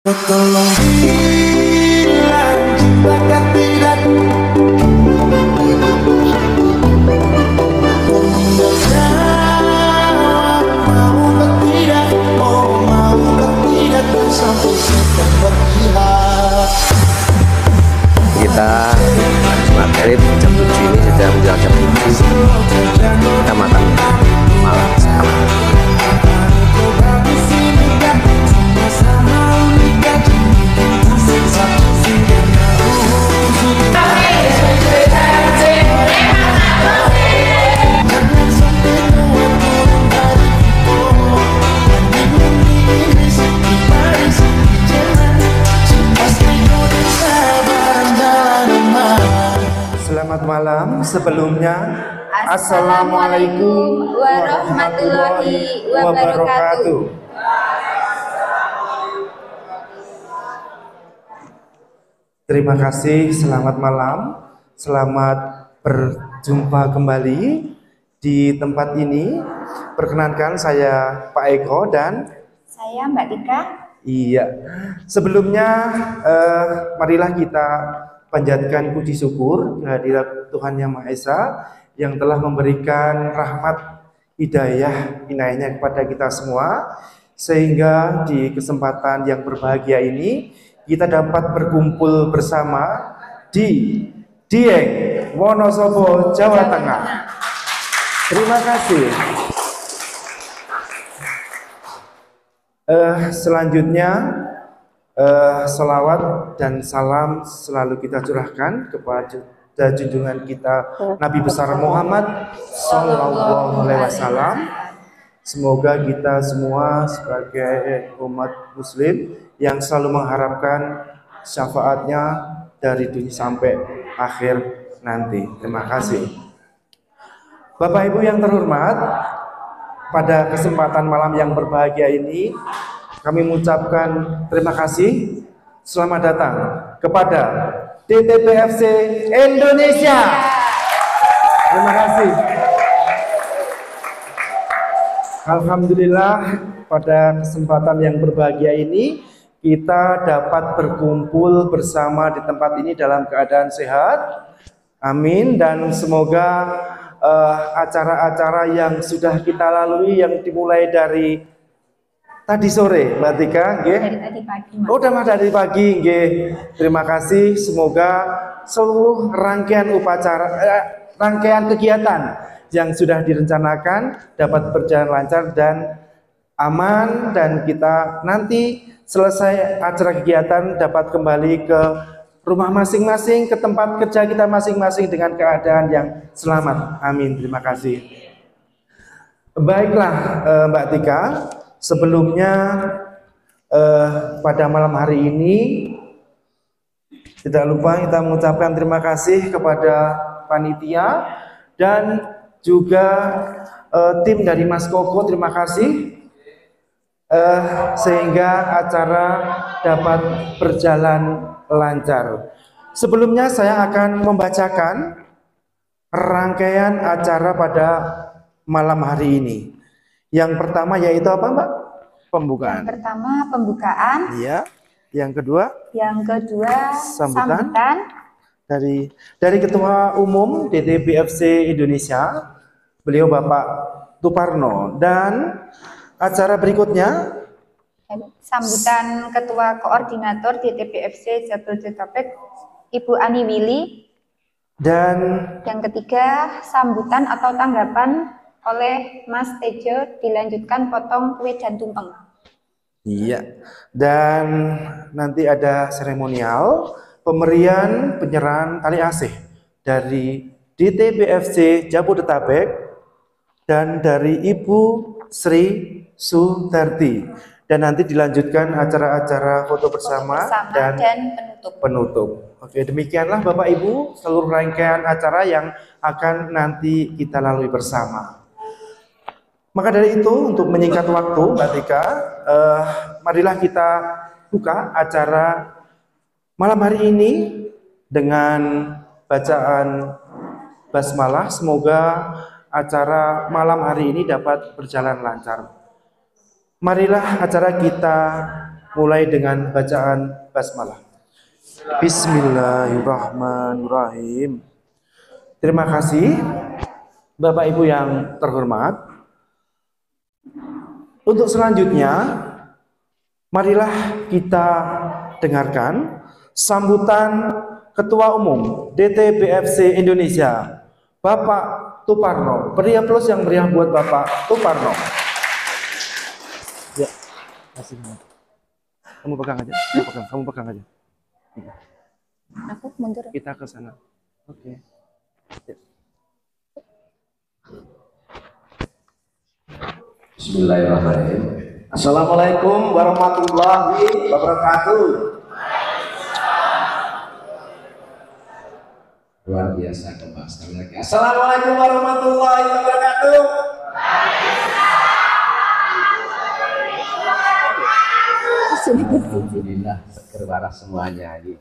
Tolong bilang jika tidak jawab mau tidak, oh mau tidak sampai kita berpihak. Kita maghrib jam 7 ini sudah menjelang jam 7. Kita makan malam bersama. Selamat malam. Sebelumnya Assalamualaikum warahmatullahi wabarakatuh. Terima kasih, selamat malam. Selamat berjumpa kembali di tempat ini. Perkenankan saya Pak Eko dan saya Mbak Tika. Iya. Sebelumnya marilah kita panjatkan puji syukur kehadirat Tuhan Yang Maha Esa yang telah memberikan rahmat hidayah inayahnya kepada kita semua, sehingga di kesempatan yang berbahagia ini kita dapat berkumpul bersama di Dieng, Wonosobo, Jawa Tengah. Terima kasih. Selanjutnya selawat dan salam selalu kita curahkan kepada junjungan kita Nabi besar Muhammad Sallallahu Alaihi Wasallam. Semoga kita semua sebagai umat Muslim yang selalu mengharapkan syafaatnya dari dunia sampai akhir nanti. Terima kasih. Bapak Ibu yang terhormat, pada kesempatan malam yang berbahagia ini kami mengucapkan terima kasih, selamat datang kepada DTP-FC Indonesia. Terima kasih. Alhamdulillah, pada kesempatan yang berbahagia ini kita dapat berkumpul bersama di tempat ini dalam keadaan sehat. Amin. Dan semoga acara-acara yang sudah kita lalui yang dimulai dari tadi sore, Mbak Tika, nggih. Dari tadi pagi. Oh, udah dari pagi, nggih. Terima kasih. Semoga seluruh rangkaian upacara, rangkaian kegiatan yang sudah direncanakan dapat berjalan lancar dan aman, dan kita nanti selesai acara kegiatan dapat kembali ke rumah masing-masing, ke tempat kerja kita masing-masing dengan keadaan yang selamat. Amin. Terima kasih. Baiklah, Mbak Tika. Sebelumnya pada malam hari ini tidak lupa kita mengucapkan terima kasih kepada panitia dan juga tim dari Mas Koko. Terima kasih sehingga acara dapat berjalan lancar. Sebelumnya saya akan membacakan rangkaian acara pada malam hari ini. Yang pertama yaitu apa, Mbak? Pembukaan. Yang pertama pembukaan. Iya. Yang kedua? Yang kedua sambutan. Dari Ketua Umum DTP-FC Indonesia, beliau Bapak Tuparno. Dan acara berikutnya sambutan Ketua Koordinator DTP-FC Jabodetabek, Ibu Ani Willy. Dan yang ketiga sambutan atau tanggapan oleh Mas Tejo, dilanjutkan potong kue dan tumpeng. Iya. Dan nanti ada seremonial pemberian penyerahan tali asih dari DTP-FC Jabodetabek dan dari Ibu Sri Sutarti. Dan nanti dilanjutkan acara-acara foto bersama dan penutup. Oke, demikianlah Bapak Ibu seluruh rangkaian acara yang akan nanti kita lalui bersama. Maka dari itu, untuk menyingkat waktu, Mbak Tika, marilah kita buka acara malam hari ini dengan bacaan basmalah. Semoga acara malam hari ini dapat berjalan lancar. Marilah acara kita mulai dengan bacaan basmalah. Bismillahirrahmanirrahim. Terima kasih Bapak Ibu yang terhormat. Untuk selanjutnya, marilah kita dengarkan sambutan Ketua Umum DTBFC Indonesia, Bapak Tuparno. Beri aplaus yang meriah buat Bapak Tuparno. Ya, kasih. Kamu pegang aja, kamu pegang aja. Aku mundur. Kita ke sana. Oke. Ya. Bismillahirrahmanirrahim. Assalamualaikum warahmatullahi wabarakatuh. Luar biasa Bapak, sekali lagi. Assalamualaikum warahmatullahi wabarakatuh. Alhamdulillah, seger waras semuanya ini.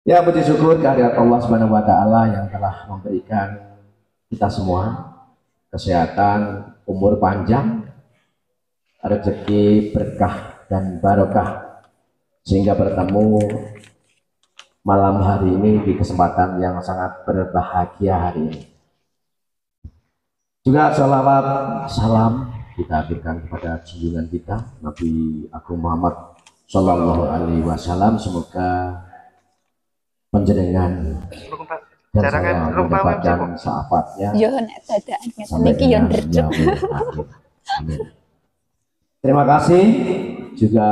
Ya, puji syukur kehadirat Allah Subhanahu wa taala yang telah memberikan kita semua kesehatan, umur panjang, rezeki berkah dan barokah, sehingga bertemu malam hari ini di kesempatan yang sangat berbahagia hari ini. Juga salawat salam kita berikan kepada junjungan kita Nabi Agung Muhammad Sallallahu Alaihi Wasallam. Semoga panjenengan dan saya mendapatkan syafaatnya sampai dengan yaumil akhir. Amin. Terima kasih juga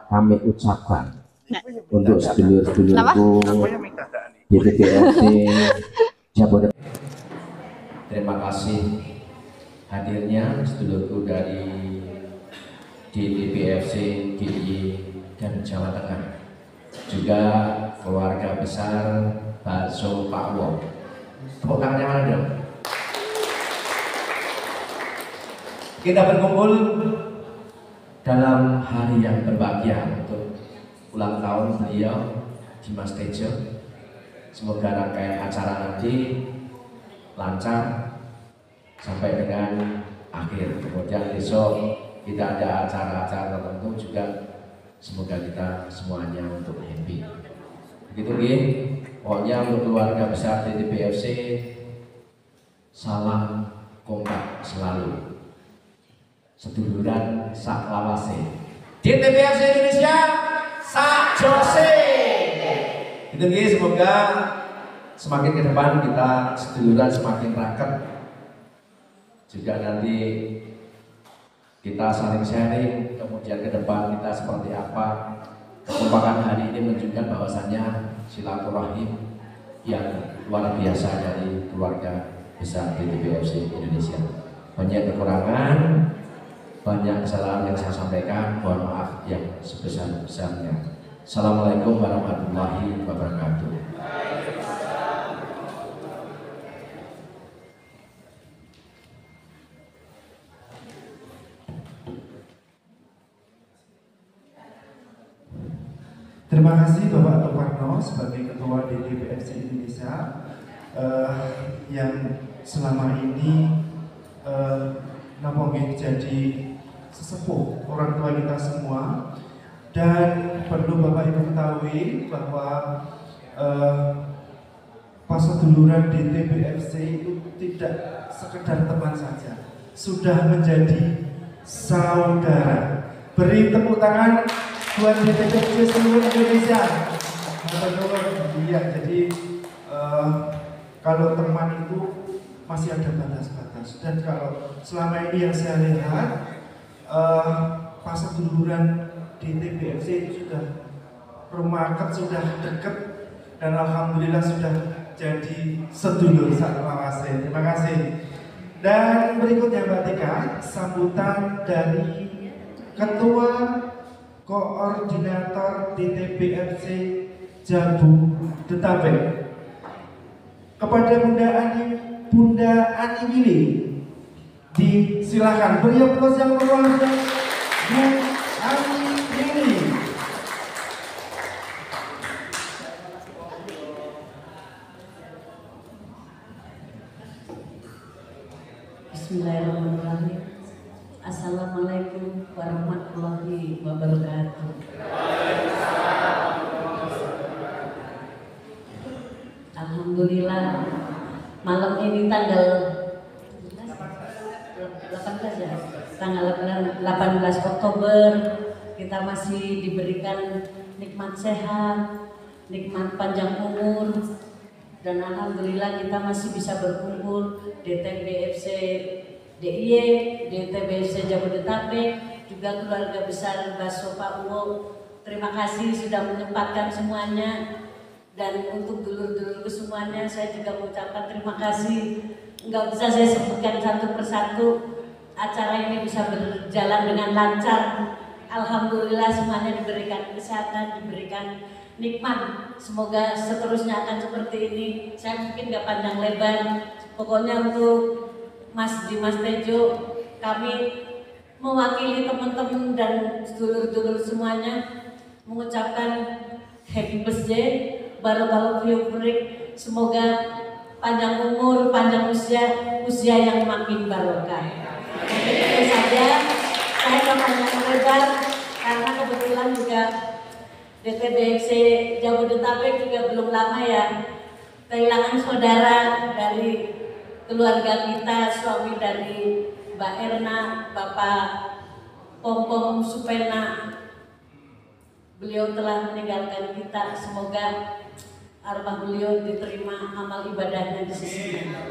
kami ucapkan untuk sedulur-sedulurku DTBFC Jabodetabek. Terima kasih hadirnya sedulurku dari DTBFC DIY dan Jawa Tengah, juga keluarga besar Bakso Pak Wong. Tepuk tangannya mana dong? Kita berkumpul dalam hari yang berbahagia untuk ulang tahun beliau Dimas Tejo. Semoga rangkaian acara nanti lancar sampai dengan akhir. Kemudian besok kita ada acara-acara tertentu juga. Semoga kita semuanya untuk happy. Begitu Gih. Pokoknya untuk keluarga besar DTBFC, salam kompak selalu, seduluran sak lawase. DTBFC Indonesia sak jose. Itu Gih, semoga semakin ke depan kita seduluran semakin raket. Juga nanti kita saling sharing, kemudian ke depan kita seperti apa. Kekompakan hari ini menunjukkan bahwasannya silaturahim yang luar biasa dari keluarga besar DTBFC Indonesia. Banyak kekurangan, banyak kesalahan yang saya sampaikan, mohon maaf yang sebesar-besarnya. Assalamualaikum warahmatullahi wabarakatuh. Terima kasih Bapak Tuparno sebagai Ketua DTBFC Indonesia yang selama ini jadi sesepuh orang tua kita semua. Dan perlu Bapak Ibu ketahui bahwa Paseduluran DTBFC itu tidak sekedar teman saja, sudah menjadi saudara. Beri tepuk tangan buat DTBFC seluruh Indonesia. Iya, jadi kalau teman itu masih ada batas-batas. Dan kalau selama ini yang saya lihat, Paseduluran DTBFC itu sudah rumaket, sudah dekat, dan alhamdulillah sudah jadi sedulur saklawase. Terima kasih. Dan berikutnya Mbak Tika, sambutan dari Ketua Koordinator DTBFC Jabodetabek. Kepada Bunda Ani Gili, disilakan beri aplaus yang meriah Bu Ani Gili. Bismillahirrahmanirrahim. Assalamualaikum warahmatullahi wabarakatuh. ini tanggal 18 ya, tanggal 18 Oktober kita masih diberikan nikmat sehat, nikmat panjang umur, dan alhamdulillah kita masih bisa berkumpul DTBFC DIY, DTBFC Jabodetabek, juga keluarga besar Baso Pak Uwo. Terima kasih sudah menyempatkan semuanya. Dan untuk dulur-dulurku semuanya saya juga mengucapkan terima kasih. Enggak bisa saya sebutkan satu persatu. Acara ini bisa berjalan dengan lancar. Alhamdulillah semuanya diberikan kesehatan, diberikan nikmat. Semoga seterusnya akan seperti ini. Saya mungkin gak panjang lebar. Pokoknya untuk Mas Dimas Tejo, kami mewakili teman-teman dan dulur-dulur semuanya mengucapkan happy birthday. Barakallahu fiik, semoga panjang umur, panjang usia yang makin barokah. Itu saja, saya nggak panjang lebar karena kebetulan juga DTBFC Jabodetabek juga belum lama ya kehilangan saudara dari keluarga kita, suami dari Mbak Erna, Bapak Pompom Supena. Beliau telah meninggalkan kita, semoga arwah beliau diterima amal ibadahnya di sisinya.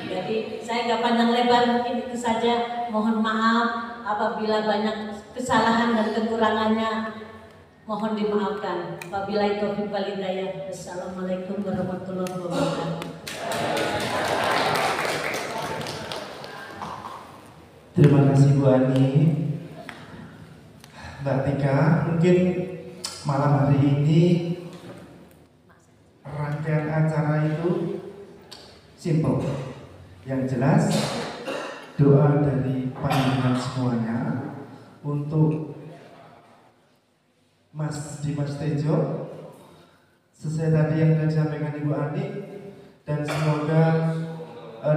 Jadi saya nggak panjang lebar, mungkin itu saja. Mohon maaf apabila banyak kesalahan dan kekurangannya, mohon dimaafkan. Wabillahi taufiq wal hidayah. Assalamualaikum warahmatullahi wabarakatuh. Terima kasih Bu Ani. Mbak Tika, mungkin malam hari ini rangkaian acara itu simple. Yang jelas doa dari panjenengan semuanya untuk Mas Dimas Tejo sesuai tadi yang disampaikan Ibu Ani, dan semoga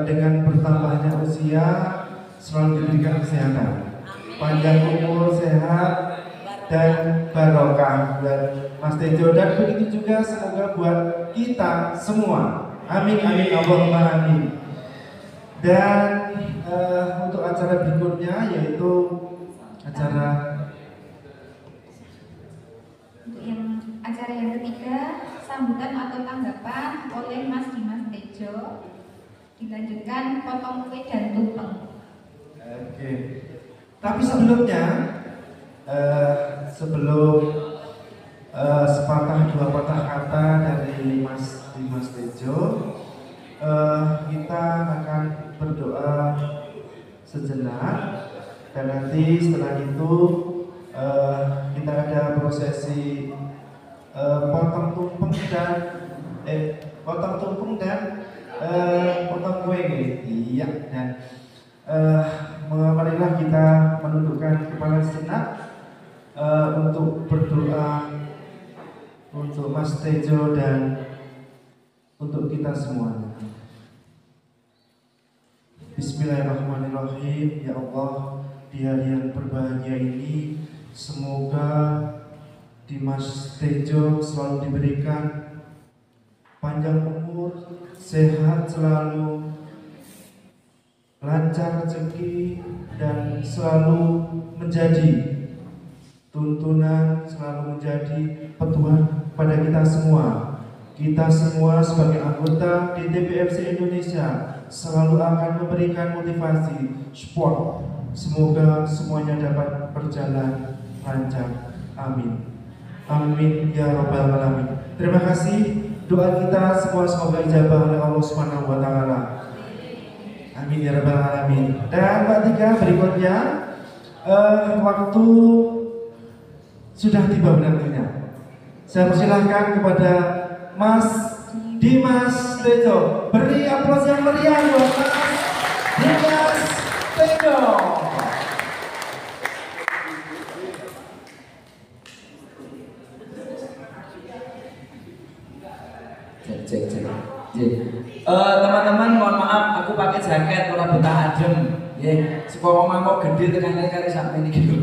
dengan bertambahnya usia selalu diberikan kesehatan, panjang umur, sehat, dan barokah dan Mas Tejo, dan begitu juga semoga buat kita semua. Amin amin Allahumma amin. Dan untuk acara berikutnya yaitu acara yang ketiga, sambutan atau tanggapan oleh Mas Dimas Tejo, dilanjutkan potong kue dan tumpeng. Oke. Tapi sebelumnya sebelum sepatah dua patah kata dari Mas Dimas Tejo, kita akan berdoa sejenak, dan nanti setelah itu kita ada prosesi potong tumpeng dan potong kue. Iya, dan marilah kita menundukkan kepala sejenak untuk berdoa untuk Mas Tejo dan untuk kita semuanya. Bismillahirrahmanirrahim. Ya Allah, di hari yang berbahagia ini semoga Dimas Tejo selalu diberikan panjang umur, sehat selalu, lancar rezeki, dan selalu menjadi tuntunan, selalu menjadi petuah pada kita semua. Kita semua sebagai anggota DTBFC Indonesia selalu akan memberikan motivasi, support. Semoga semuanya dapat berjalan lancar. Amin. Amin ya rabbal alamin. Terima kasih. Doa kita semua semoga ijabah oleh Allah Subhanahu wa taala. Amin ya rabbal alamin. Dan Mbak Tika, berikutnya waktu sudah tiba benar-benar. Saya persilahkan kepada Mas Dimas Tejo. Beri aplaus yang meriah buat Mas Dimas Tejo. Cek. Teman-teman mohon maaf, aku pakai jaket ora betah adem. Ya, supaya mangkok gede tekan kali sampai ini gitu.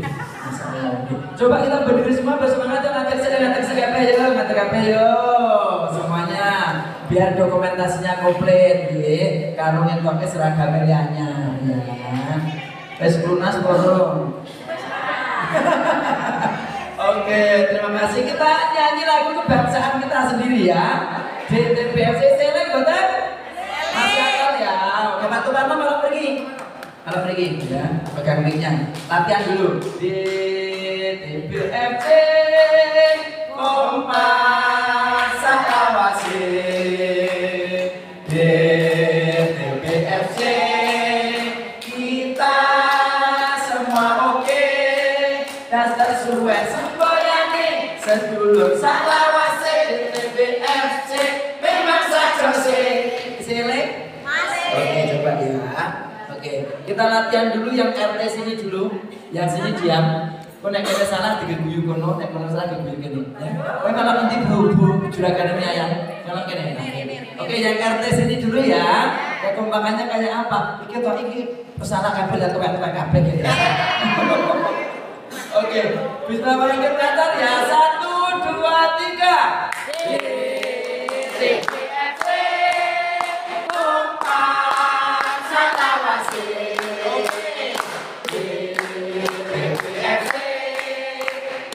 Coba kita berdiri semua bersemangat, ngatek kabeh yo, semuanya. biar dokumentasinya komplit nggih, karo ngentoke seragam liyane ya. Wis lunas borong. Oke, terima kasih. Kita nyanyi lagu kebangsaan kita sendiri ya. DTBFC seleng boten? Masih akal ya. Oke, Pak Tukarno malah pergi. Malah pergi ya. Pegang mic-nya. Latihan dulu. DTBFC kompak sakawase. DTBFC kita semua oke. Dasar suwe semboyane sedulur salawase. DTBFC memang sakjose. Seleng? Oke, coba ya. Oke, kita latihan dulu yang RT sini dulu, yang sini diam. Kau nek kene salah digeguyu kono, nek kono salah digeguyu kene. Ya. Kowe kalau nanti berhubung juragan ayam, kalau kene. Oke, yang RT sini dulu ya. Kekompakannya kayak apa? Iki to iki pesalah kabel atau tuwek kabel gitu. Oke, bismillahirrahmanirrahim ya. 1 2 3. DTBFC kompak sakawase. DTBFC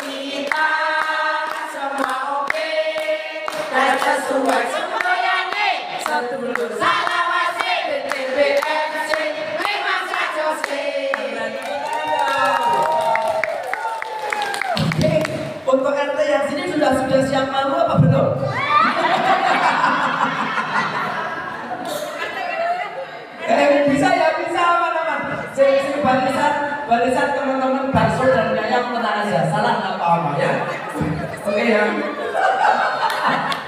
kita semua oke. Dasar suwe semboyane sedulur salawase. DTBFC memang sakjose. Oke, untuk RT yang sini sudah siap malu apa belum? Bisa ya, bisa aman-aman. Sini barisan teman-teman bakso dan ayam tenang aja, salah nggak apa-apa ya. Oke ya.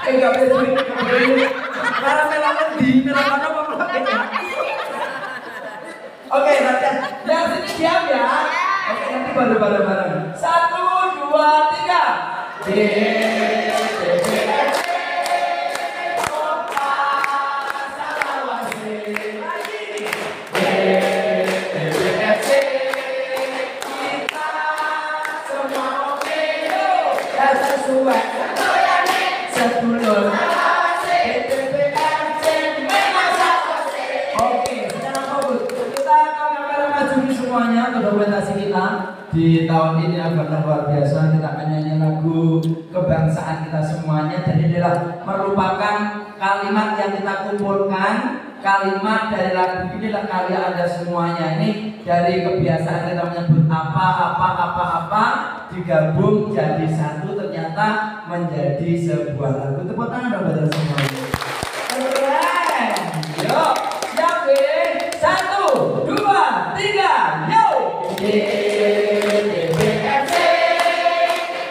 Nggak boleh karena melawan apa melapetnya. Oke, nanti yang sini diam ya. Oke, nanti bareng-bareng. 1 2 3. DTBFC kompak sakawase. DTBFC kita semua oke. Dasar suwe semboyane sedulur salawase. DTBFC memang sakjose. Oke, sekarang fokus. Kita akan maju semuanya ke dokumentasi kita. Di tahun ini adalah luar biasa, kita akan nyanyi lagu kebangsaan kita semuanya. Dan ini adalah merupakan kalimat yang kita kumpulkan. Kalimat dari lagu ini adalah karya Anda semuanya. Ini dari kebiasaan kita menyebut apa digabung jadi satu, ternyata menjadi sebuah lagu. Tepuk tangan dong buat semuanya. Keren. Yuk, siap weh. 1 2 3, yo. DTBFC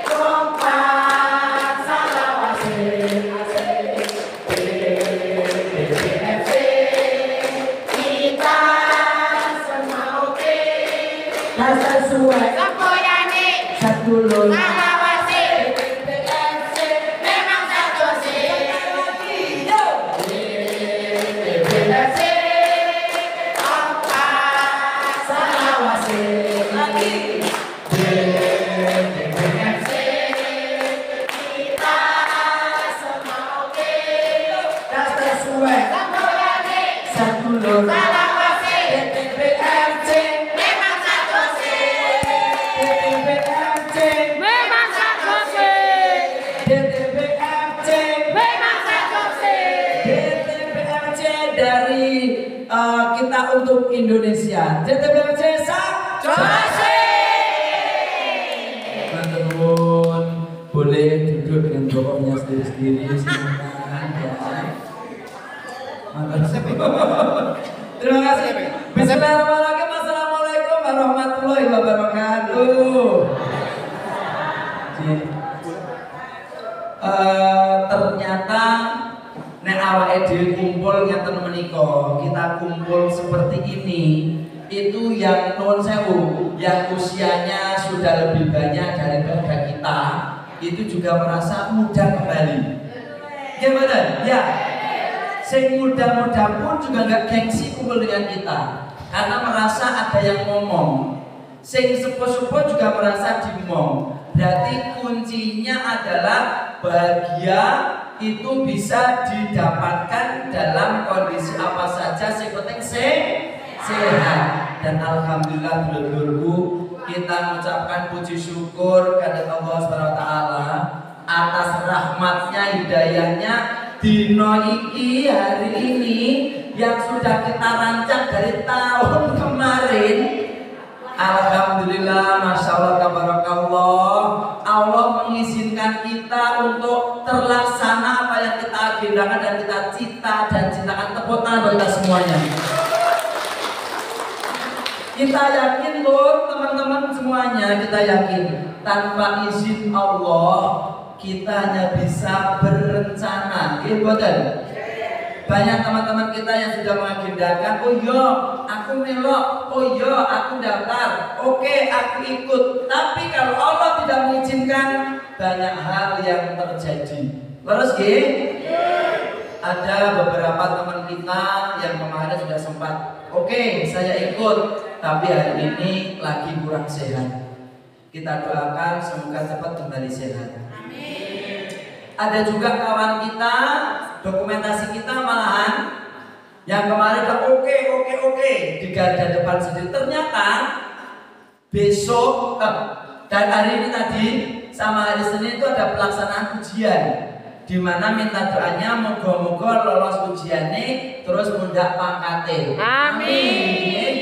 kompak sakawase. DTBFC kita semua oke. Dasar suwe semboyane sedulur salawase. DTBFC memang sakjose. Yo. DTBFC kompak sakawase. DTBFC kita semua oke. Dasar suwe semboyane sedulur salawase. DTBFC memang sakjose. DTBFC memang sakjose. DTBFC memang sakjose. DTBFC dari kita untuk Indonesia. DTBFC sakjose. Teman-teman boleh duduk dengan pokoknya sendiri-sendiri, silakan ya. Terima kasih. Bismillahirrahmanirrahim. Assalamualaikum warahmatullahi wabarakatuh. Ternyata nek awake dhewe kumpul ngeten menika, kita kumpul seperti ini, itu yang nuwun sewu, yang usianya sudah lebih banyak daripada kita, itu juga merasa muda kembali. Gimana? Ya. Sing muda-muda pun juga nggak gengsi kumpul dengan kita, karena merasa ada yang ngomong. Sing sepuh-sepuh juga merasa dimong. Berarti kuncinya adalah bahagia itu bisa didapatkan dalam kondisi apa saja, yang penting sehat. Dan alhamdulillah dulur-dulurku, kita mengucapkan puji syukur kepada Allah Subhanahu wa taala atas rahmatnya, hidayahnya dino iki hari ini yang sudah kita rancang dari tahun kemarin. Alhamdulillah, Masya Allah, tabarakallah, Allah mengizinkan kita untuk terlaksana apa yang kita agendakan dan kita cita dan citakan. Tepuk tangan bagi kita semuanya. Kita yakin loh teman-teman semuanya, kita yakin tanpa izin Allah kita hanya bisa berencana, gitu kan? Banyak teman-teman kita yang sudah mengagendakan, oh iya aku melok, oh iya aku daftar, oke aku ikut. Tapi kalau Allah tidak mengizinkan, banyak hal yang terjadi. Terus ada beberapa teman kita yang kemarin sudah sempat, oke saya ikut, tapi hari ini lagi kurang sehat. Kita doakan semoga cepat kembali sehat. Ada juga kawan kita, dokumentasi kita malahan yang kemarin udah oke di garda depan sendiri, ternyata besok dan hari ini tadi sama hari Senin itu ada pelaksanaan ujian, di mana minta doanya moga-moga lolos ujiannya terus mundak pangkate. Amin.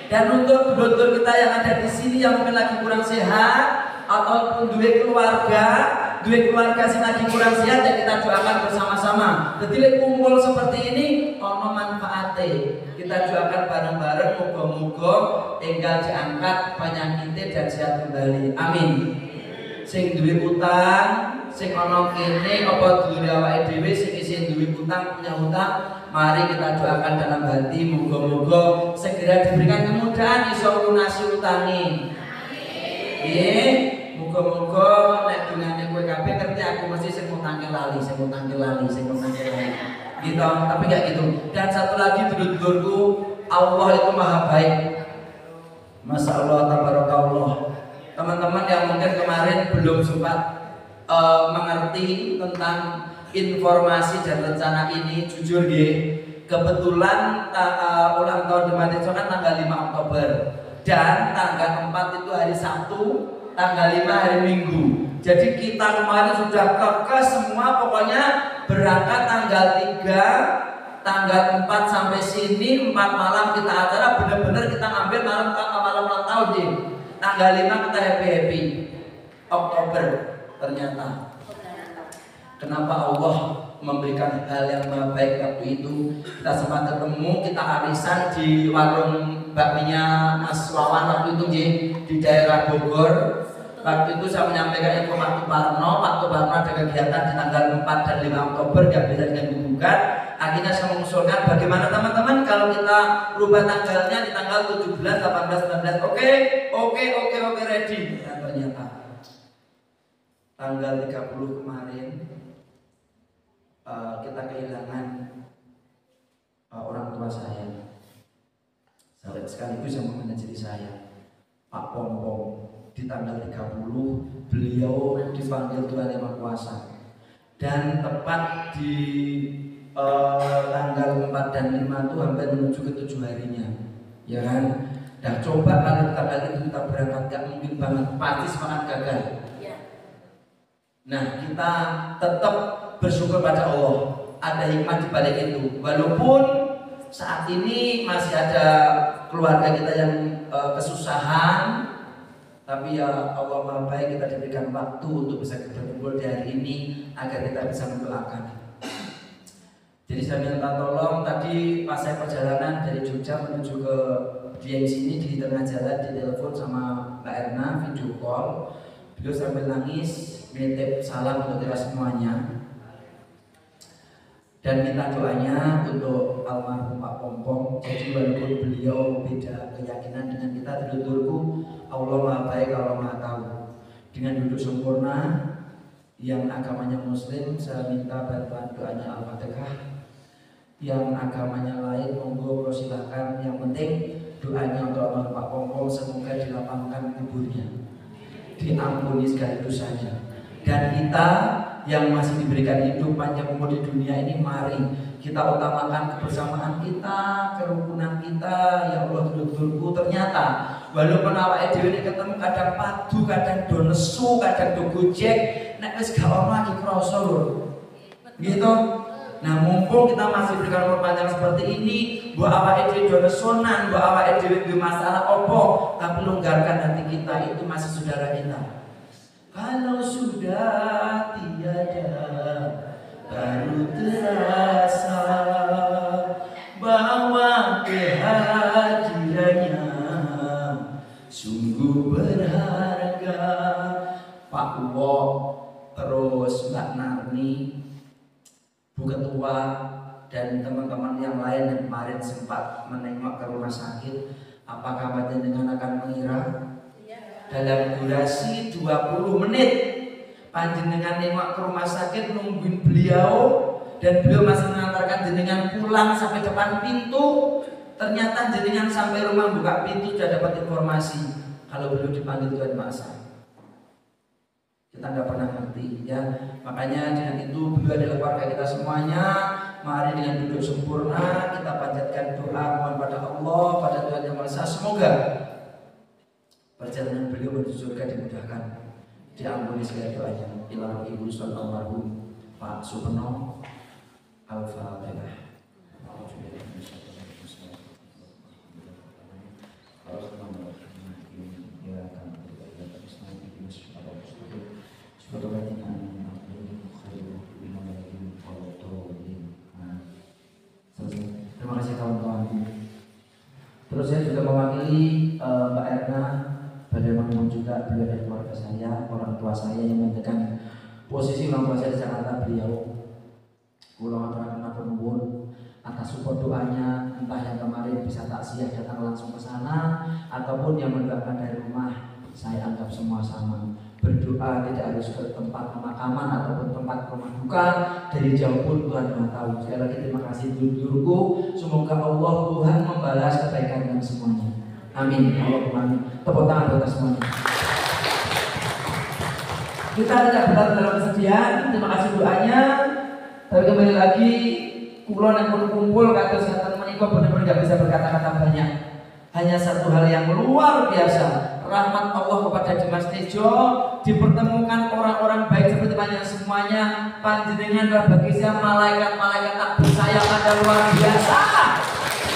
Dan untuk dulur kita yang ada di sini yang mungkin lagi kurang sehat ataupun duit keluarga sing lagi kurang sehat, ya kita doakan bersama-sama. Jadi kumpul seperti ini ono manfaate. Kita doakan bareng-bareng moga-moga tinggal diangkat penyakitnya dan sehat kembali. Amin. Sing duwe utang, sing ono kene apa dulure awake dhewe sing isih duwe utang, punya utang, mari kita doakan dalam hati moga-moga segera diberikan kemudahan iso lunasi utangi. Nggih. Moga-moga nek dungane kowe kabeh ngerti aku mesti sing utangke lali. Gitu, tapi kayak gitu. Dan satu lagi dulur-dulurku, Allah itu maha baik. Masya Allah, tabarakallah. Teman-teman yang mungkin kemarin belum sempat mengerti tentang informasi dan rencana ini, jujur kebetulan ulang tahun Jemaat Islam kan tanggal 5 Oktober dan tanggal 4 itu hari Sabtu, tanggal 5 hari Minggu. Jadi kita kemarin sudah kekeh semua, pokoknya berangkat tanggal 3, tanggal 4 sampai sini 4 malam kita acara, bener-bener kita ngambil malam ulang tahun tanggal 5 kita happy Oktober. Ternyata kenapa Allah memberikan hal yang baik waktu itu, kita sempat ketemu, kita arisan di warung bakminya Mas Wawan waktu itu di daerah Bogor. Waktu itu saya menyampaikan info Pak Parno ada kegiatan di tanggal 4 dan 5 Oktober yang bisa diganggu-gugat. Akhirnya saya mengusulkan bagaimana teman-teman kalau kita rubah tanggalnya di tanggal 17, 18, 19. Oke, ready. Dan ternyata tanggal 30 kemarin kita kehilangan orang tua saya. Sekaligus yang mengenajari saya, Pak Pompong. Di tanggal 30 beliau dipanggil Tuhan Yang Maha Kuasa, dan tepat di tanggal 4 dan 5 itu hampir menuju ke 7 harinya, ya kan? Dan coba kalau tanggal itu kita berangkat, gak mungkin banget, pasti semangat gagal. Nah, kita tetap bersyukur pada Allah, ada hikmah di balik itu. Walaupun saat ini masih ada keluarga kita yang kesusahan, tapi ya Allah Maha Baik, kita diberikan waktu untuk bisa berkumpul di hari ini agar kita bisa mendoakan. Jadi saya minta tolong, tadi pas saya perjalanan dari Jogja menuju ke Dieng sini, di tengah jalan ditelepon sama Mbak Erna video call. Beliau sambil nangis menitip salam untuk kita semuanya dan minta doanya untuk almarhum Pak Pompong. Jadi walaupun beliau beda keyakinan dengan kita, dulurku, Allah Maha Baik, Allah Maha Tahu. Dengan duduk sempurna yang agamanya Muslim, saya minta bantuan doanya Al-Fatihah. Yang agamanya lain, monggo silakan. Yang penting doanya untuk almarhum Pak Pompong, semoga dilapangkan kuburnya, diampuni segala dosanya. Dan kita yang masih diberikan hidup panjang umur di dunia ini, mari kita utamakan kebersamaan kita, kerukunan kita. Ya Allah, dulurku, ternyata walaupun awake dhewe nek ketemu kadang padu, kadang do nesu, kadang do gojek, nek wis gak ono lagi krasa lho. Gitu. Nah, mumpung kita masih berikan umur panjang seperti ini, buat awake dhewe do nesunan, buat awake dhewe duwe masalah opo, tapi longgarkan hati kita, itu masih saudara kita. Kalau sudah tiada, baru terasa bahwa kehadirannya sungguh berharga. Pak Uwo, terus Mbak Narni, Bu Ketua, dan teman-teman yang lain yang kemarin sempat menengok ke rumah sakit, apakah panjenengan akan mengira dalam durasi 20 menit panjenengan nengok ke rumah sakit nungguin beliau dan beliau masih mengantarkan jenengan pulang sampai depan pintu, ternyata jenengan sampai rumah buka pintu sudah dapat informasi kalau beliau dipanggil Tuhan Maha. Kita nggak pernah ngerti ya, makanya dengan itu beliau adalah keluarga kita semuanya. Mari dengan duduk sempurna kita panjatkan doa mohon pada Allah, pada Tuhan Yang Maha Esa, semoga perjalanan beliau menuju surga dimudahkan, diampuni segala doanya. Ilah ibu sallallahu Pak Supeno. Al-Fatihah. Terima kasih kawan-kawan. Terus saya juga mewakili Mbak Erna, bagaimanapun juga beliau dari keluarga saya, orang tua saya yang menentukan posisi orang tua saya di Jakarta, beliau Pulau Atarakan nuwun atas support doanya, entah yang kemarin bisa taksiah datang langsung ke sana ataupun yang mendoakan dari rumah. Saya anggap semua sama. Berdoa tidak harus ke tempat pemakaman ataupun tempat rumah duka, dari jauh pun Tuhan Maha tahu. Sekali lagi terima kasih dulurku, semoga Allah Tuhan membalas kebaikan dan semuanya. Amin. Allahumma amin. Tepuk tangan buat semuanya. Kita tidak berat dalam kesedihan. Terima kasih doanya. Tapi kembali lagi, kulon yang pun kumpul kata setan menikah benar-benar tidak bisa berkata-kata banyak. Hanya satu hal yang luar biasa, rahmat Allah kepada Dimas Tejo, dipertemukan orang-orang baik seperti panjenengan semuanya. Panjenengan adalah bagi saya malaikat-malaikat tak bersayap, ada luar biasa.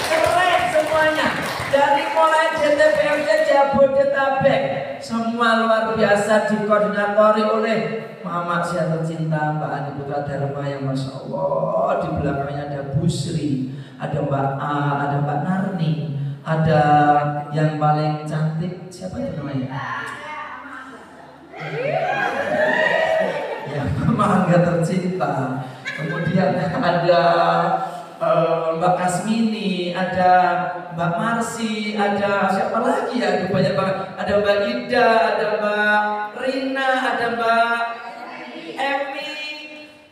Keren semuanya. Dari mulai JTPFC Jabodetabek, semua luar biasa dikoordinatori oleh Mama Siatul Cinta, Mbak Ani Putra Dharma yang Masya Allah. Di belakangnya ada Busri, ada Mbak A, ada Mbak Narni, ada yang paling cantik, siapa itu namanya? Ya, Mama Angga tercinta. Kemudian ada Mbak Kasmini, ada Mbak Marsi, ada siapa lagi ya? Ada banyak banget. Ada Mbak Ida, ada Mbak Rina, ada Mbak Emi,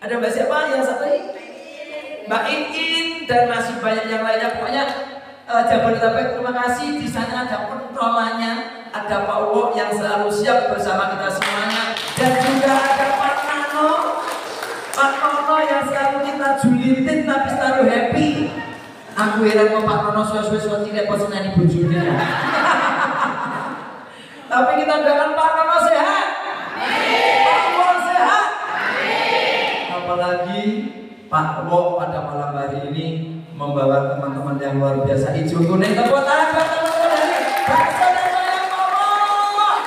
ada Mbak siapa yang satu ini? Mbak Iin, dan masih banyak yang lainnya. Pokoknya Jabodetabek, terima kasih. Di sana ada pentolannya, ada Pak Uwo yang selalu siap bersama kita semuanya, dan juga ada Pak Nano. Pak Nono yang selalu kita julitin tapi selalu happy. Aku heran kok Pak Nono suwe-suwe cilik apa senani bojone. Tapi kita doakan Pak Nono sehat. Amin. Pak Wo sehat. Amin. Apalagi Pak Wo pada malam hari ini membawa teman-teman yang luar biasa. Hijau kuning, tepuk tangan buat teman-teman dari Bakso dan Wayang Momok.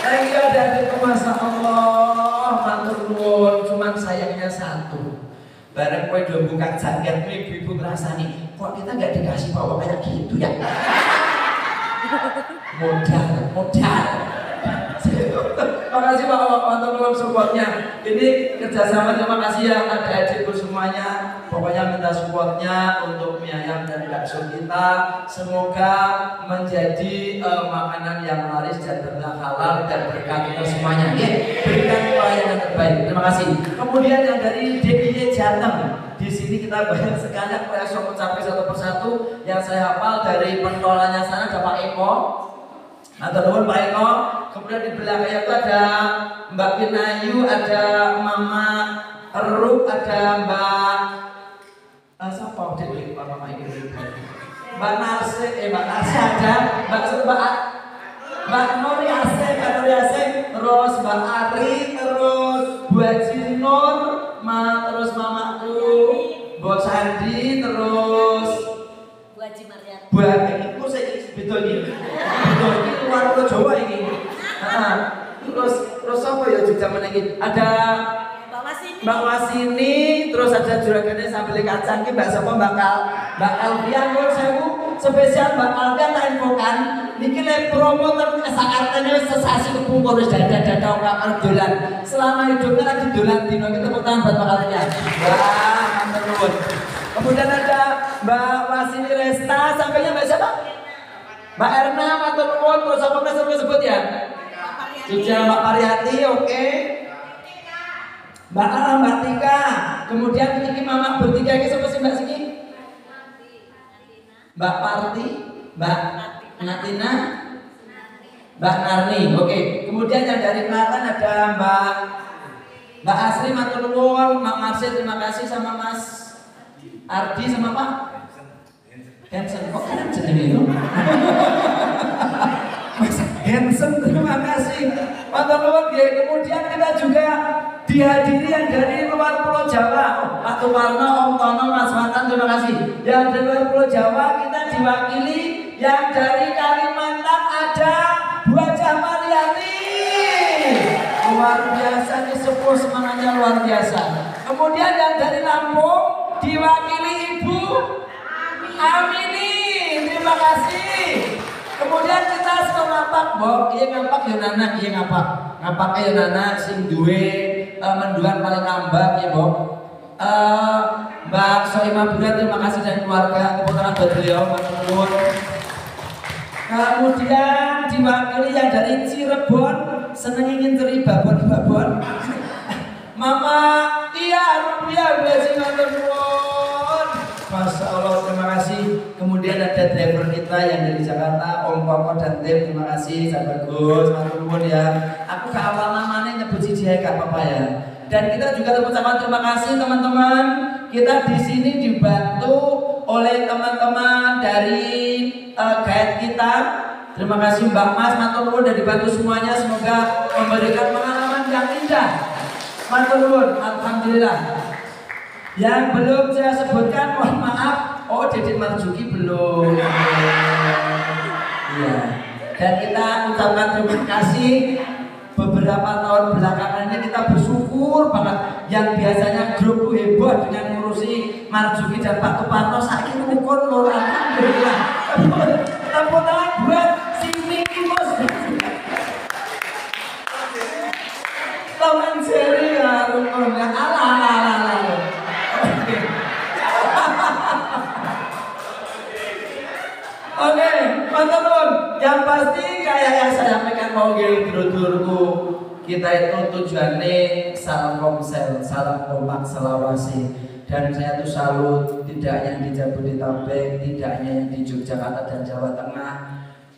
Lagi ada di Masya Allah, matur nuwun. Cuman sayangnya satu, bareng kowe do buka jaket ibu-ibu ngrasani, kok kita nggak dikasih bawa kayak gitu ya? Modal. Terima kasih Pak teman-teman supportnya. Ini kerjasama, terima kasih ya adik-adikku semuanya. Pokoknya minta supportnya untuk mie ayam dan bakso kita. Semoga menjadi makanan yang laris dan halal dan berkah kita semuanya. Berikan pelayanan terbaik. Terima kasih. Kemudian yang dari DIY Jateng. Di sini kita banyak sekali reaksi mencapai satu persatu. Yang saya hafal dari penolanya sana ada Pak Eko. Atau Pak Eko, kemudian di belakangnya itu ada Mbak Pinayu, ada Mama Rup, ada Mbak siapa udah Mama ini Mbak Narse, Mbak Narse ada Mbak Nuri Aseng, terus Mbak Ari, terus Bu Haji Nur, terus Mamaku, Bu Sandi, terus Bu Haji Maryati. Bu Haji, itu saya betul ini luar Pulau Jawa ini. Terus apa ya juga mana ini? Ada Mbak Wasini, terus ada juragannya sambil kacang ini Mbak Sopo, Mbak Alfian, spesial Mbak Alfian tak infokan. Niki le promotor sakartene sesasi kepungkur wis dada orang dolan. Selama hidupnya lagi dolan dino kita tepuk tangan buat Mbak Alfian. Wah, mantap nuwun. Kemudian ada Mbak Wasini Resta, sampainya Mbak siapa? Mbak Erna, matur nuwun, terus apa sebut ya? Juga Mbak Pariyati, oke. Mbak Ara, Mbak Tika, kemudian ini Mama bertiga ini siapa sih Mbak Siki? Mbak Parti, Mbak Natina, Mbak Narni, oke. Kemudian yang dari Klaten ada Mbak Asri, matur nuwun, Mak Marsi, terima kasih sama Mas Ardi sama Pak Hansen, kok kan jenenge itu? Mas Hansen, terima kasih. Matur nuwun. Kemudian kita juga dihadiri yang dari luar Pulau Jawa, Pak Tuwarno, Om Tono, Mas Watan, terima kasih. Yang dari luar Pulau Jawa kita diwakili yang dari Kalimantan ada Bu Haja Maryati. Luar biasa, ini sepuh semangatnya luar biasa. Kemudian yang dari Lampung diwakili Ibu Amini, terima kasih. Kemudian kita suka ngapak, Bok, iya ngapak ya Nana, iya ngapak ya Nana, sing duwe menduan paling ngambak ya Bok. Mbak Soima Buda, terima kasih dan keluarga, keputusan buat beliau, matur nuwun. Kemudian diwakili yang dari Cirebon, seneng ingin ceri babon. Mama Tia Rupiah, blessing matur nuwun. Masya Allah, terima kasih. Kemudian ada driver kita yang dari Jakarta, Om Koko dan tim, terima kasih, sahabat Gus, matur nuwun ya. Aku ke awal namanya nyebut siji gak apa-apa ya. Dan kita juga ucapkan terima kasih teman-teman. Kita di sini dibantu oleh teman-teman dari guide kita. Terima kasih Mbak Mas, matur nuwun dan dibantu semuanya. Semoga memberikan pengalaman yang indah. Matur nuwun, alhamdulillah. Yang belum saya sebutkan, mohon maaf. Oh, Dedek Marjuki belum. Iya. Dan kita ucapkan terima kasih. Beberapa tahun belakangan ini kita bersyukur banget. Yang biasanya grup heboh dengan ngurusi Marjuki dan Pak Tuparno, saiki rukun lho, alhamdulillah. Tepuk tangan buat si Niki Bos. Lawan seri ya rukun ya. Ala. Oke, teman-teman, yang pasti kayak yang saya sampaikan mau dulurku, kita itu tujuannya salam komsel, salam kompak selawasi. Dan saya tuh salut, tidak hanya di Jabodetabek, tidak hanya yang di Yogyakarta dan Jawa Tengah,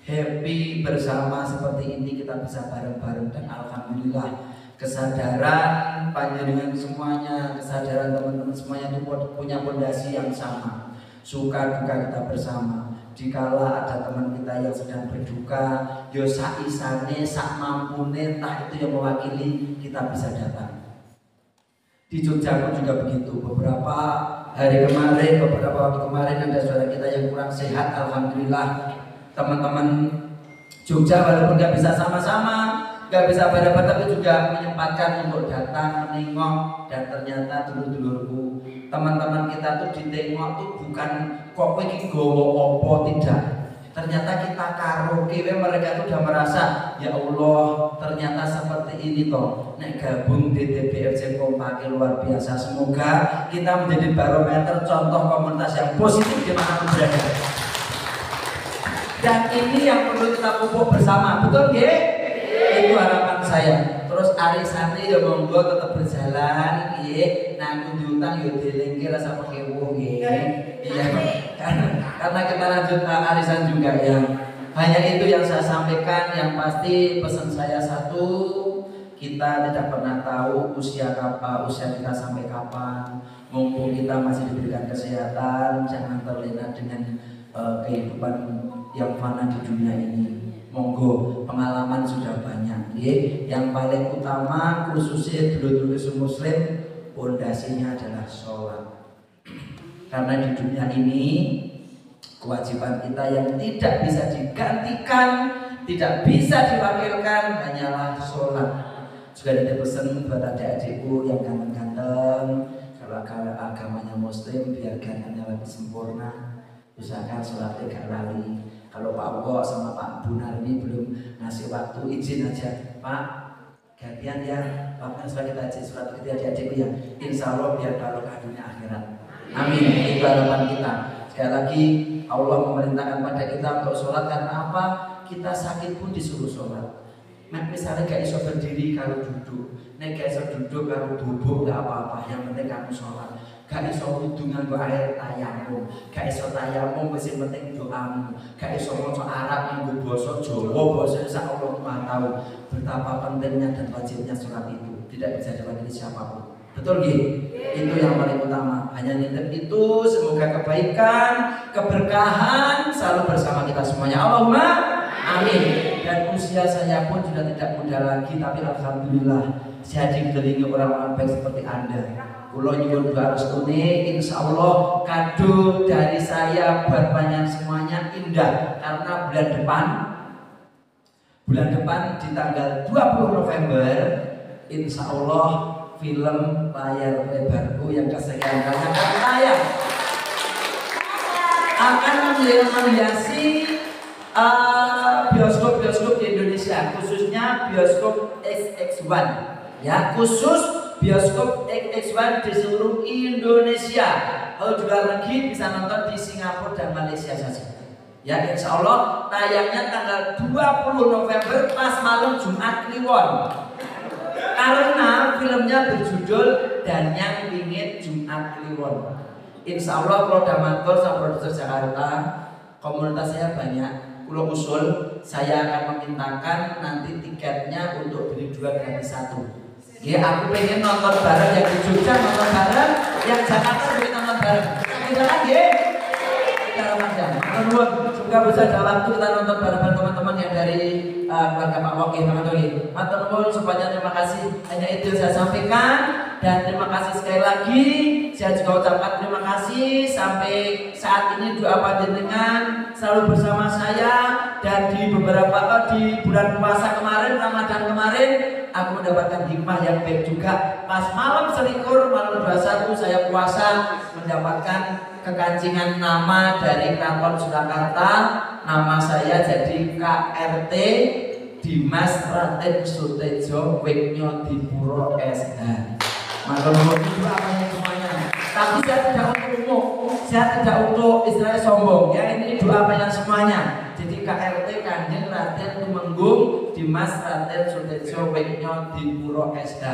happy bersama seperti ini kita bisa bareng-bareng dan alhamdulillah kesadaran panjenengan semuanya, kesadaran teman-teman semuanya itu punya fondasi yang sama. Suka duka kita bersama. Dikala ada teman kita yang sedang berduka, yo sak isane, sak mampune, entah itu yang mewakili, kita bisa datang. Di Jogja pun juga begitu. Beberapa waktu kemarin ada saudara kita yang kurang sehat, alhamdulillah. Teman-teman Jogja walaupun nggak bisa sama-sama, nggak bisa bareng-bareng, tapi juga menyempatkan untuk datang menengok. Dan ternyata dulur-dulurku, teman-teman kita tuh ditengok tuh bukan kok kowe iki gowo apa, tidak. Ternyata kita karaoke, mereka tuh udah merasa ya Allah, ternyata seperti ini toh. Nek gabung DTBFC Kompak luar biasa. Semoga kita menjadi barometer contoh komunitas yang positif dimanapun berada. Dan ini yang perlu kita pupuk bersama, betul nggih? Itu harapan saya. Terus arisane ya monggo tetap berjalan nggih. Nah, aku diutang yo dilengke rasa pakai wong nggih. Iya. Karena kita lanjut arisan juga ya. Hanya itu yang saya sampaikan. Yang pasti pesan saya satu, kita tidak pernah tahu usia kita sampai kapan. Mumpung kita masih diberikan kesehatan, jangan terlena dengan kehidupan yang fana di dunia ini. Monggo, pengalaman sudah banyak. Yang paling utama khususnya dulu muslim, pondasinya adalah sholat. Karena di dunia ini kewajiban kita yang tidak bisa digantikan, tidak bisa diwakilkan hanyalah sholat. Juga ada pesan buat adik-adikku yang ganteng-ganteng, kalau agamanya muslim biar gantengnya lebih sempurna, usahakan sholatnya gak lali. Kalau Pak Wok sama Pak Bunarmi belum ngasih waktu, izin aja Pak, gantian ya Pak, supaya kita aja surat ke adik-adikku ya, insya Allah biar barokah dunia akhirat. Amin, itu harapan kita. Sekali lagi Allah memerintahkan pada kita untuk sholat karena apa? Kita sakit pun disuruh sholat. Misalnya gak iso berdiri kalau duduk, gak iso duduk kalau bubuk gak apa-apa, yang penting kamu sholat. Gak iso wudu nganggo air tayamum, gak iso tayamum wis penting doamu. Gak iso maca Arab nganggo basa Jawa, basa sak Allah Maha tahu betapa pentingnya dan wajibnya sholat itu. Tidak bisa diwakili siapapun. Betul nggih? Itu yang paling utama. Hanya nitip itu, semoga kebaikan, keberkahan selalu bersama kita semuanya. Allahumma amin. Dan usia saya pun sudah tidak muda lagi, tapi alhamdulillah saya dikelilingi orang-orang baik seperti Anda. Kula nyuwun doa restune, insyaallah kado dari saya buat panjenengan semuanya indah, karena bulan depan di tanggal 20 November insyaallah film layar lebarku yang kesekian kali akan tayang, akan menghiasi bioskop-bioskop di Indonesia, khususnya bioskop XX1 ya, khusus bioskop XX1 di seluruh Indonesia. Kalau di luar negeri bisa nonton di Singapura dan Malaysia saja ya. Insya Allah tayangnya tanggal 20 November pas malam Jumat Kliwon, karena filmnya berjudul Dan Yang Ingin Jumat Kliwon. Insya Allah kalau udah matur sama produser Jakarta, komunitas saya banyak, pulau usul saya akan memintakan nanti tiketnya untuk beli 2 gratis 1. Ya, aku pengen nonton bareng yang di Jogja nonton bareng, yang Jakarta juga nonton bareng. Kita kan ya? Kita ramadhan. Semoga bisa ada waktu kita nonton bareng teman-teman yang dari keluarga Pak Wok, teman-teman. Matur nuwun, semuanya terima kasih. Hanya itu yang saya sampaikan dan terima kasih sekali lagi. Saya juga ucapkan terima kasih sampai saat ini doa panjenengan selalu bersama saya, dan di beberapa di bulan puasa kemarin, Ramadan kemarin, aku mendapatkan hikmah yang baik juga. Pas malam selikur, malam 21 saya puasa, mendapatkan kekancingan nama dari Keraton Surakarta. Nama saya jadi KRT Dimas Raden Sutejo Wiknyo Dipuro SH. Maka itu apanya semuanya. Tapi saya tidak untuk umum, saya tidak untuk istilahnya sombong ya. Ini doa banyak semuanya. Jadi KRT Kanjeng Raden Tumenggung Dimas Raden Sutejo Wiknyo Dipuro SH.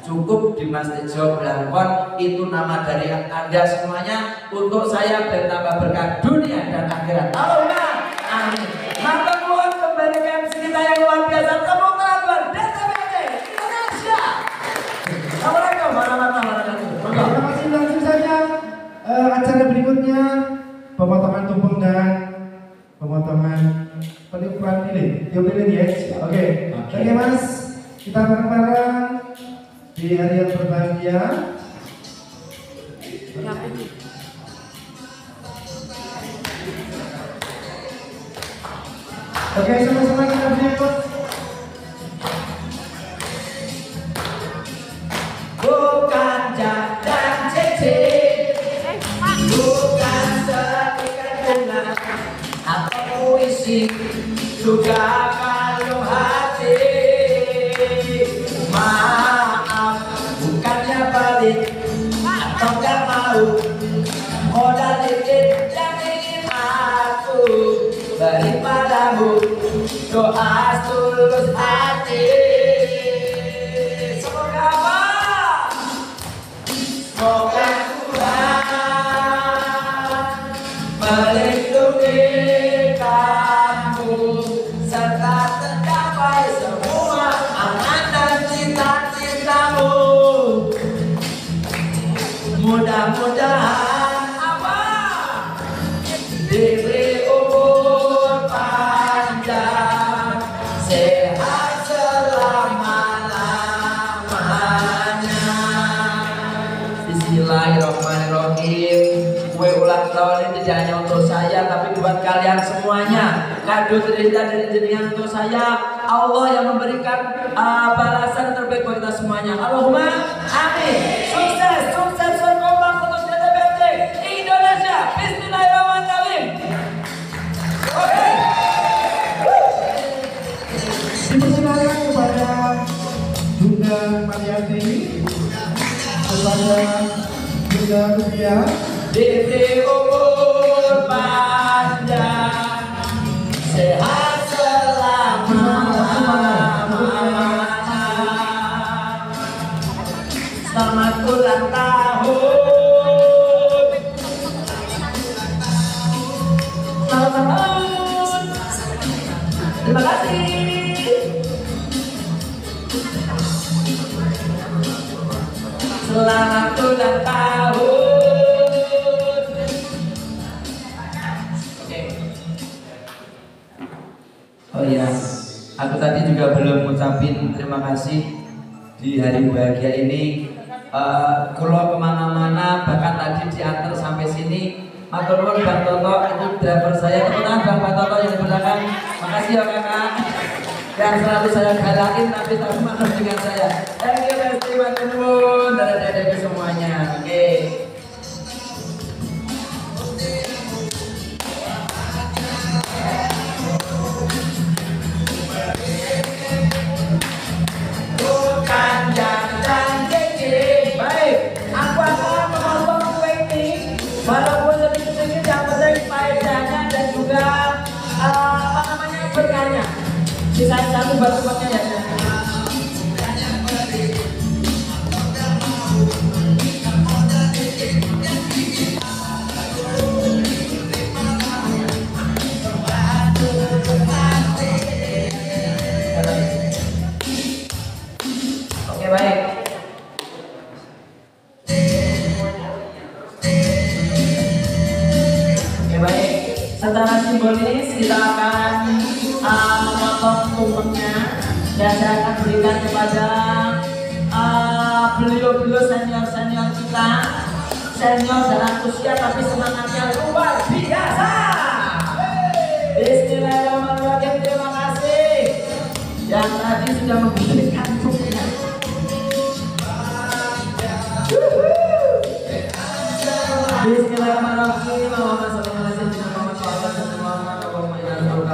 Cukup Dimas Tejo Blangkon, itu nama dari Anda semuanya untuk saya bertambah berkah dunia dan akhirat. Allahumma amin. Matur nuwun, kembali ke MC kita yang luar biasa, tepuk tangan buat DTBC Indonesia. Assalamualaikum warahmatullahi wabarakatuh. Terima kasih, langsung saja acara berikutnya pemotongan tumpeng dan pemotongan penipuan lilin. Tiup lilin ya. Oke. Oke Mas, kita bareng-bareng di hari yang berbahagia. Oke, sama-sama kita berikut. Bukan jak dan cincin, bukan setikat bunga atau puisi, juga kalung hati. Maaf, bukannya balik atau gak mau, modal dikit yang ingin aku beri padamu, doa tulus hati. Semoga apa? Semoga Tuhan melindungi kamu Bismillahirrahmanirrahim. Kue ulang tahun ini tidak hanya untuk saya, tapi buat kalian semuanya. Kado cerita dari jenengan untuk saya. Allah yang memberikan balasan terbaik buat kita semuanya. Allahumma amin. Sukses, sukses, kompak untuk DTBFC Indonesia. Bismillahirrahmanirrahim. Oke. Dipersilakan kepada Bunda Mariati, kepada Bunda Rupiah, Diberi umur panjang, sehat selama-lamanya. Selamat ulang tahun. Selamat tahun. Terima kasih. Selamat ulang tahun. Oh iya, aku tadi juga belum ngucapin terima kasih di hari bahagia ini. Kalau kemana-mana, bahkan tadi diantar sampai sini. Matur nuwun Bang Toto, itu driver saya. Kebetulan Bang Toto yang di belakang. Makasih ya kakak. Yang selalu saya galakin tapi tak makan dengan saya. Thank you, Besti, matur nuwun. Dadah semuanya. Oke. Baik, aku akan memotong kue ini walaupun sedikit-sedikit, yang penting faedahnya dan juga berkahnya. Sisain satu batu-batunya ya. Oke, baik. Secara simbolis kita akan memotong tumpengnya dan saya akan berikan kepada beliau-beliau senior-senior kita, senior dalam usia tapi semangatnya luar biasa. Bismillahirrahmanirrahim. Terima kasih yang tadi sudah memberikan tumpengnya. Bismillahirrahmanirrahim.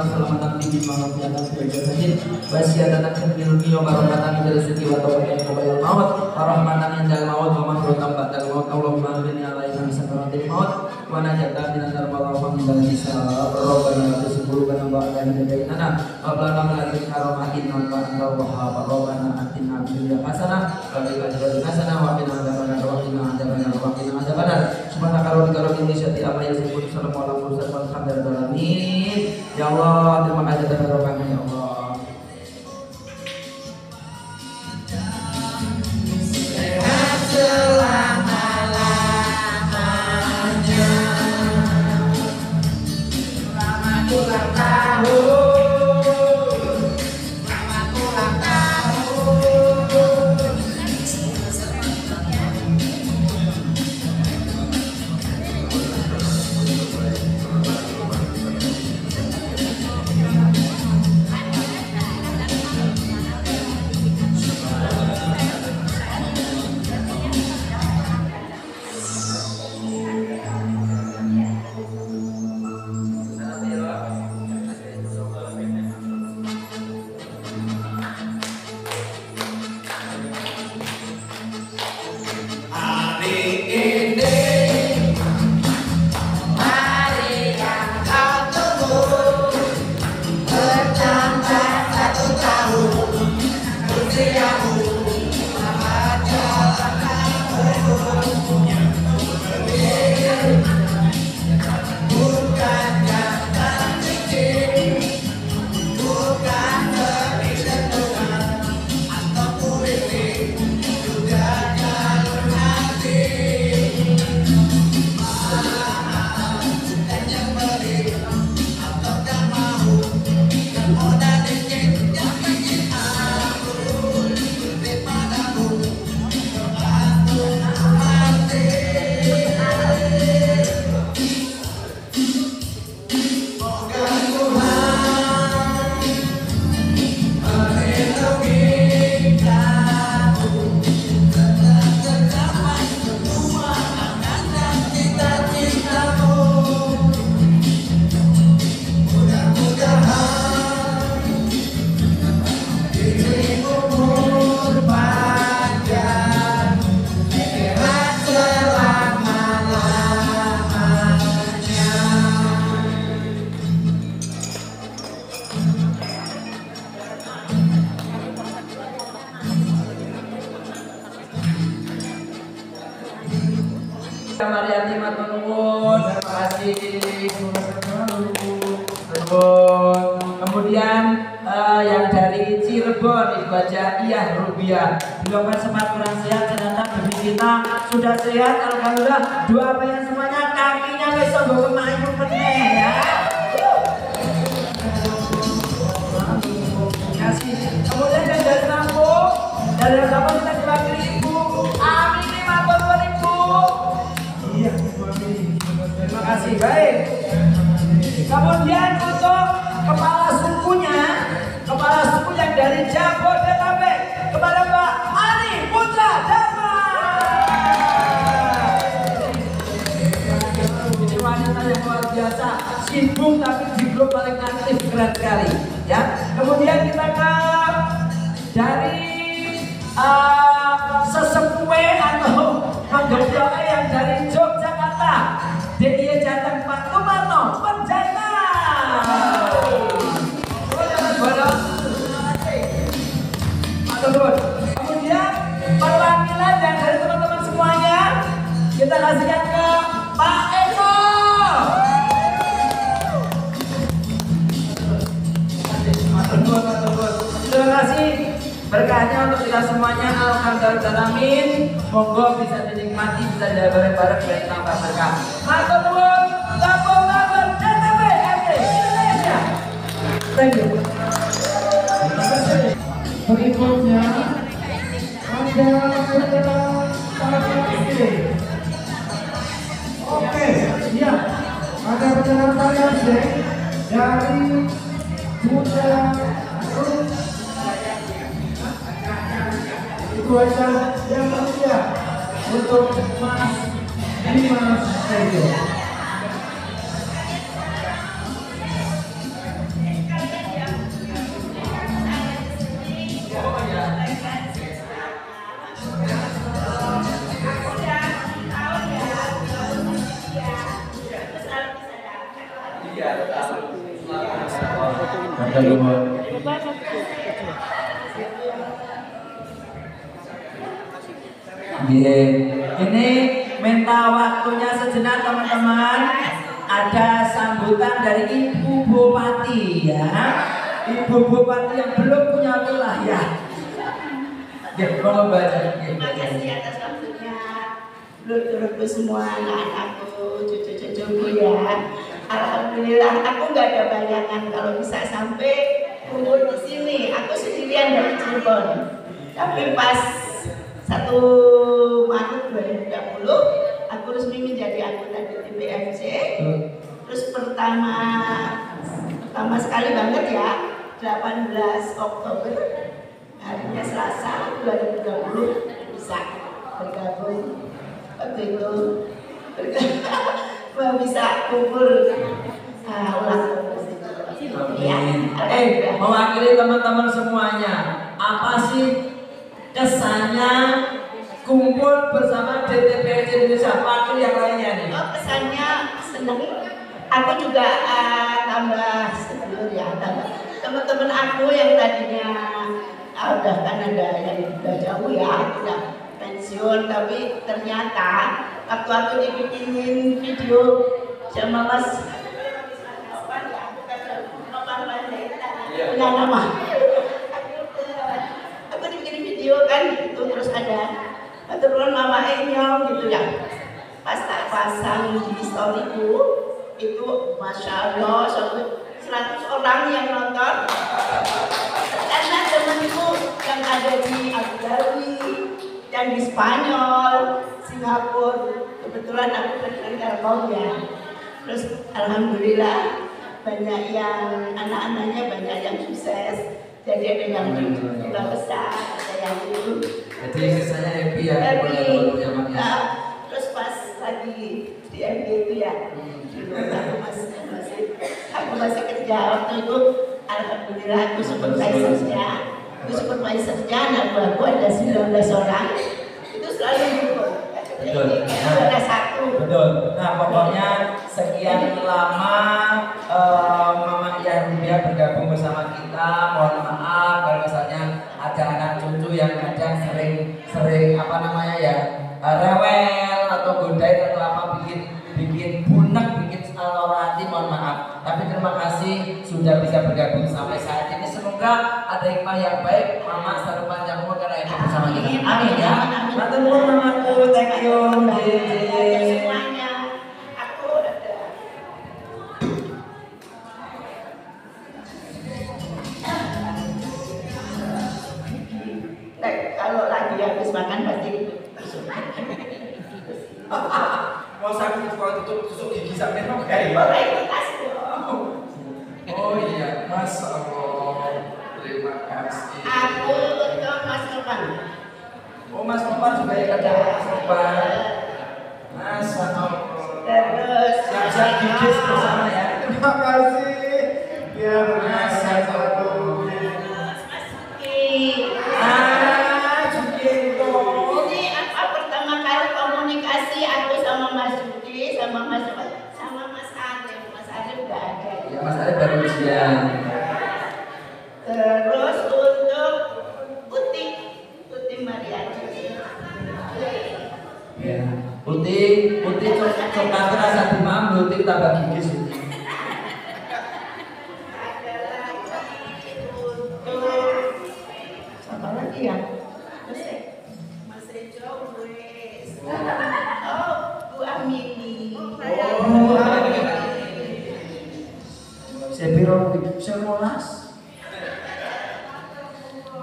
Selamat tinggi malam sebagai sajid wasiatan kemil mio barokatan dari segi watawanya kebayal maut warahmatan injal maut wa mahrutam ba'dal maut Allahumma bini alaina sakaratil maut wa najata minadar wallahu min dal hisab rabbana la tuzigh ba'da idh hadaytana wa hab lana min ladunka rahmatan innaka antal wahhab rabbana atina fid dunya hasanah wa fil akhirati hasanah wa qina adzabannar subhanaka rabbika rabbil izzati amma yasifun salamun alal mursalin walhamdulillahi alamin. Ya Allah, terima kasih atas doanya ya Allah. Sehat selama-lamanya. Selamat ulang tahun. Selamat ulang tahun. Mariati matur nuwun, terima kasih. Kemudian yang dari Cirebon Ibu Haja Iyah Rubiah, dilakukan sempat kurang sehat, ternyata bumi kita sudah sehat, alhamdulillah. Doa pengen semuanya, kakinya besok bawa ke ibu pengen ya. Kasih. Kemudian yang dari Lampung kita diwakili Ibu Amini matur nuwun Ibu. Iya, Ibu Amini. Terima kasih, baik. Kemudian untuk kepala suku yang dari Jabodetabek kepada Mbak Ani Putra Dharma. Ini wanita yang luar biasa, sibuk tapi di grup paling aktif, keren sekali ya. Kemudian kita ke dari sesepuhe atau manggabeloke yang dari Yogyakarta, DIY Jateng Pak Tumarno Penjata. Kemudian perwakilan dan dari teman-teman semuanya kita kasihkan ke Pak Eko. Terima kasih berkahnya untuk kita semuanya. Alhamdulillah, monggo bisa dinikmati, bisa jalan bareng-bareng dan tambah berkah. Matur nuwun, Lampung DTP RT Indonesia. Thank you. Berikutnya ada Oke, ya, ada pendengar variasi dari Muda itu aja yang mulia untuk Mas Dimas Tejo. Ini minta waktunya sejenak teman-teman. Ada sambutan dari Ibu Bupati ya. Ibu Bupati yang belum punya wilayah. Ya, kalau baca. Terima kasih atas waktunya. Lur-lurku semua, anak-anakku, cucu-cucuku ya. Alhamdulillah, aku nggak ada bayangan kalau bisa sampai kumpul di sini. Aku sendirian dari Cirebon. Tapi pas 1 Maret 2020, aku resmi menjadi anggota DTPFC. Terus pertama sekali banget ya, 18 Oktober, harinya Selasa 2020 bisa bergabung. Waktu itu bisa kumpul ulang ya. Mewakili teman-teman semuanya, apa sih kesannya kumpul bersama DTPFC Indonesia? Wakil yang lainnya nih. Oh, kesannya seneng. Aku juga tambah sedulur ya, teman-teman aku yang tadinya udah kan ada yang udah jauh ya, udah pensiun, tapi ternyata waktu aku dibikinin video sama Mas punya nama, aku dibikin video kan gitu, terus ada turun Mama Enyong gitu ya, pas tak pasang di storyku itu Masya Allah sampai 100 orang yang nonton. Karena temanku yang ada di Abu Dhabi dan di Spanyol, Singapura, kebetulan aku berkenan Karawang ya. Terus alhamdulillah banyak yang anak-anaknya banyak yang sukses. Jadi ada yang di Kota Besar, ada yang itu. Jadi kesannya happy ya. Terus pas lagi di MD itu ya, aku masih kerja waktu itu. Alhamdulillah aku supervisornya, anak buahku ada 19 orang. Itu selalu gitu. Betul. Ada satu. Betul. Nah, pokoknya sekian lama Mama Iyah Rubiah bergabung bersama kita. Mohon maaf kalau misalnya ada anak cucu yang kadang sering apa namanya ya, rewel atau godain atau bikin bunek, bikin lara hati, mohon maaf. Tapi terima kasih sudah bisa bergabung sampai saat ini. Semoga ada hikmah yang baik. Mama selalu panjang umur karena hidup bersama kita. Amin ya. Matur nuwun mamaku, thank you. Semuanya. Aku ada. Nah, kalau lagi habis makan pasti Mau sakit kalau tusuk gigi sampai nokai. boleh kasih dong. Oh iya, Masya Allah. Terima kasih. Aku untuk Mas Nopan. Oh Mas Nopan juga ya ada Mas Nopan. Masya Allah. Terus Siap-siap gigi bersama ya. Terima kasih. Ya, Masya Allah. Mas Suki. Jukinto. Ini apa pertama kali komunikasi aku sama Mas Suki, sama Mas Arif. Mas Arif udah ada. Ya Mas Arif baru ujian. Terus untuk Uti Mariani. Ya. Uti coklat rasa demam, Uti tambah gigi Uti. Ada lagi untuk siapa lagi ya? Mas Ejo wes. Oh, Bu Amini. Sepiro, semolas.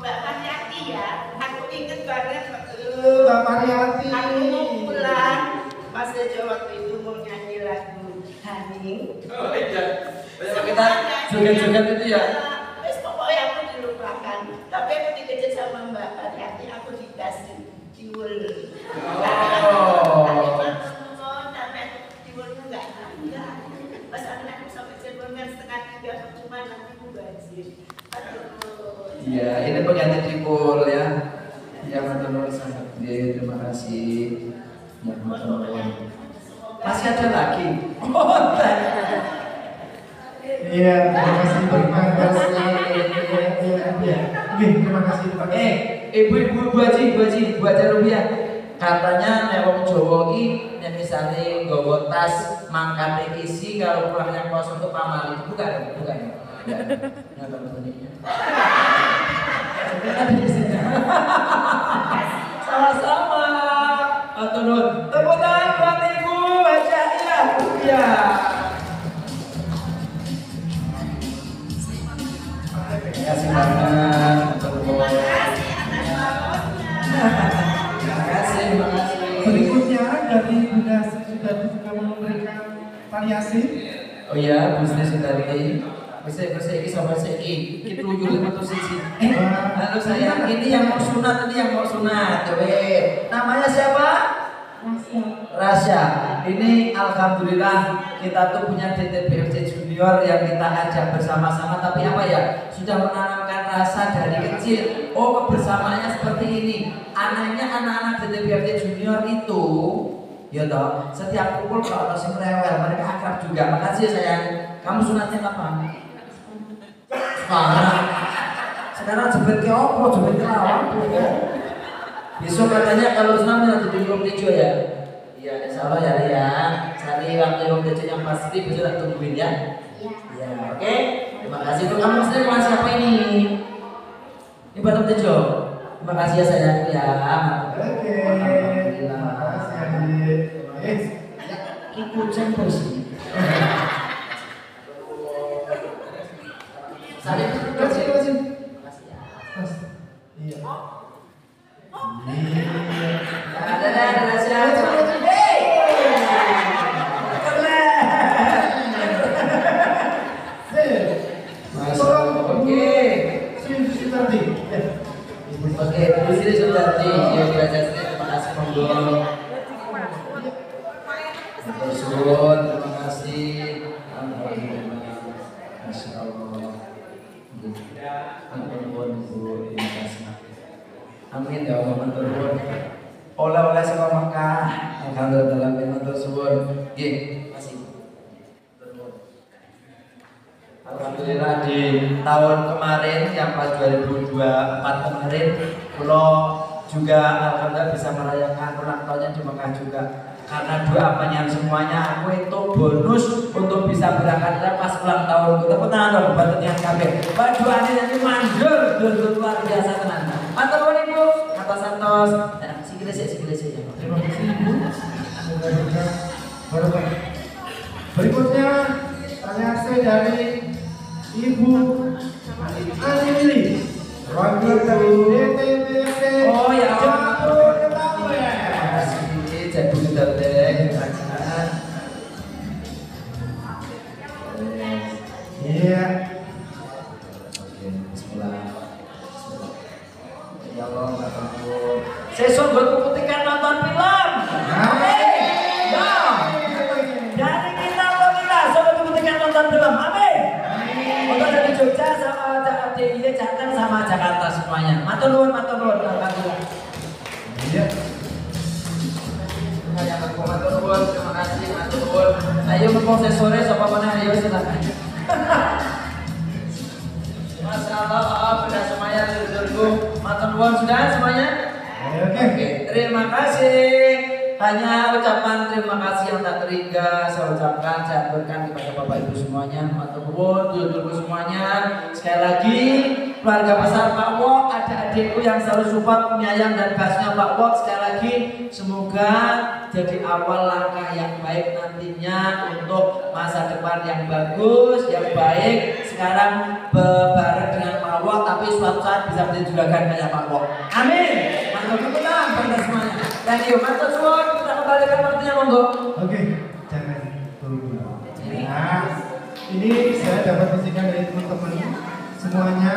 Mbak Mariati ya, aku inget banget Mbak Mariati. aku mau pulang Mas Ejo waktu itu mau nyanyi lagu Haning. Oh iya. Kita joget-joget itu ya. Wes pokoknya aku dilupakan. Tapi aku dikejar sama Mbak Mariati, aku dikasih tiwul. Tapi tiwulnya enggak. Pas aku sampai Cirebon kan setengah 3 cuma nanti aku banjir. Aduh. Iya, ini pengganti tripul ya. Ya, matur sangat. Terima kasih. Ya, matur. Masih ada lagi. Oh, Iya, terima kasih. Terima kasih. Iya. Oke, terima kasih. Ibu Haji Rupiah. Katanya nek wong Jawa iki nek misale nggawa tas mangkate isi kalau pulangnya kosong untuk pamali. Bukan. Ya, sama-sama. Atur tepuk tangan buat Ibu Haji Rupiah. Terima kasih banget. Terima kasih. Berikutnya dari Bunda sudah juga memberikan variasi. Oh iya, Bu Sri Sundari. Bisa ini sama saya ini tuyul itu sisi. Halo sayang, ini yang mau sunat, Coba. Namanya siapa? Rasya. Ini alhamdulillah kita tuh punya DTBFC Junior yang kita ajak bersama-sama, tapi apa ya? Sudah menanamkan rasa dari kecil. Oh, kebersamaannya seperti ini. Anaknya anak-anak DTBFC Junior itu, ya toh, setiap kumpul kalau sing rewel, mereka akrab juga. Makasih ya sayang. Kamu sunatnya kapan? Sekarang jebet ke opo, jebet ke lawan. Besok katanya kalau senam nanti di Om Tejo ya. Iya, insya Allah ya. Cari waktu Om Tejo yang pasti bisa tak tungguin ya. Iya, oke. Terima kasih. Untuk kamu sendiri mau siapa ini? Ini buat Om Tejo. Terima kasih ya sayang ya. Oke. Terima kasih Adik. Kikucing bersih. Saling Kasih. Makasih ya. Iya. Ada siapa? Hey! Oke. Oke, Bu Sri Sudarti, ya biasa terima kasih monggo. Tersuwun, terima kasih. Alhamdulillah. Masya Allah. Ampun Bu, terima kasih. Amin ya Allah, matur nuwun. Oleh-oleh saka Mekah. Alhamdulillah, matur suwun. Nggih, makasih. Alhamdulillah di tahun kemarin yang pas 2024 kemarin kula juga alhamdulillah bisa merayakan ulang tahunnya di Mekah juga. Karena doa panjang semuanya, aku itu bonus untuk bisa berangkat pas ulang tahun. Tepuk tangan dong buat yang kabeh. Pak doanya nanti manjur, luar biasa tenan. Matur nuwun Ibu, atas santos. Sikile sik ya. Terima kasih Ibu. Semoga barokah. Berikutnya reaksi dari Ibu Ani Lili, wakil dari DPPD. Oh ya, Jabodetabek. terima kasih Jabodetabek. Iya. Oke, bismillah. Ya Allah, matur. Sesuk buat putihkan nonton film. Amin. Ya. Dari kita sobat putihkan nonton film. Amin. Untuk dari Jogja sama DIY Jateng sama Jakarta semuanya. Matur nuwun, alhamdulillah. Iya. Matur nuwun, terima kasih, matur nuwun. Ayo mumpung sore sapa meneh ayo silakan. Masya Allah, sudah semuanya duduk. Matur nuwun sudah semuanya. Oke, terima kasih. Hanya ucapan terima kasih yang tak terhingga saya ucapkan, saya berikan kepada Bapak Ibu semuanya. Matur nuwun, dulur semuanya. Sekali lagi, keluarga besar Pak Wok, ada adikku yang selalu support, penyayang dan bahasnya Pak Wok. Sekali lagi, semoga jadi awal langkah yang baik nantinya untuk masa depan yang bagus, yang baik. Sekarang bareng dengan Pak Wok, tapi suatu saat bisa menjadi juragan kayak Pak Wok. Amin. Matur nuwun pada semuanya. Thank you, matur nuwun. Kita kembalikan waktunya monggo. Oke, jangan dulu. Nah, ini saya dapat bisikan dari teman-teman semuanya.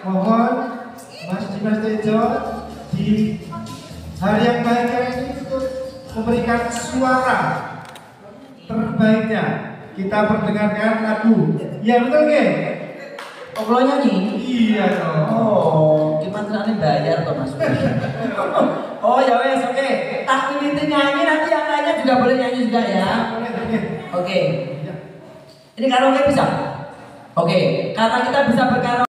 Mohon Mas Dimas Tejo di hari yang bahagia ini untuk memberikan suara terbaiknya. Kita perdengarkan lagu. Ya betul nggih? Oh, kalau nyanyi? Iya dong. Oh, gimana caranya bayar toh Mas? Oh ya wes, oke. Tak ini nyanyi, nanti yang lainnya juga boleh nyanyi juga ya. Oke. Ini karaoke bisa? Oke, karena kita bisa berkaraoke.